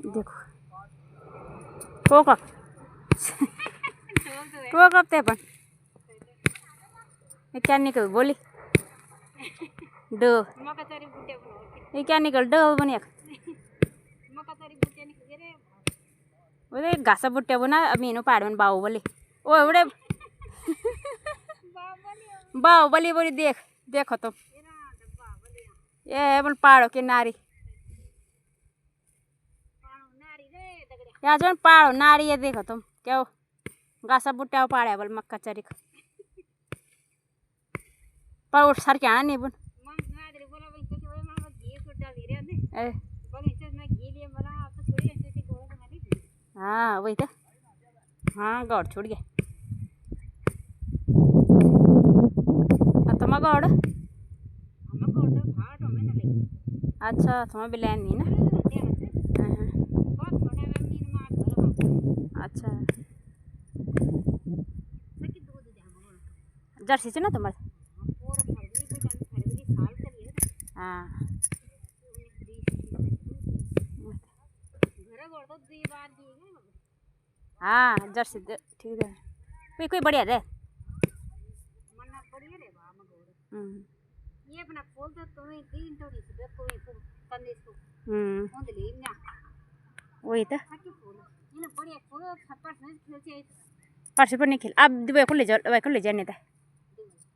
देखो को कब ते पण क्या निकल बोली डो ये क्या निकल डो बनिया वो घासा बुट्टे बना मीनू पाड़ बाहु बोली ओ बड़े बाहु बोली बोली देख देखो तो ये बोल पहाड़ों की नारी या जो पहाड़ो नारी है देखो तुम क्या हो घासा बुट्टा पाड़ा बोल मक्का चरी पर उठ सर क्या नहीं बुन हाँ वही तो हाँ गौड़ छोड़ गया तुम गौड़ अच्छा तुम भी लैन नहीं ना अच्छा जर्सी से ना तुम्हारे हाँ हाँ जर्सी ठीक है कोई कोई बढ़िया रे ये अपना खोल दो तुम्हें तीन थोड़ी सी देखो ये कंदेश को ले ना वही तो ये बढ़िया खोल छप्पर से खेलते परसे पर नहीं खेल अब वे को ले जाने था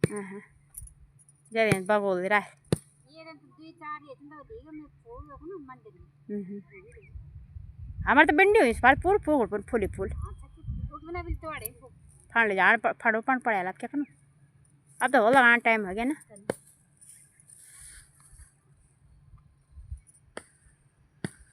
हां जाने बगोल रहा है ये तो दो चार ये तो देगा मैं खोल रखो ना मंदिर हमारे तो भिंडी हुई इस बार फूल फूल फूली फूल बना भी तोड़े फड़ ले जान फड़ो पण पड़े ला क्या करूं अब तो हो लगाना टाइम हो गया ना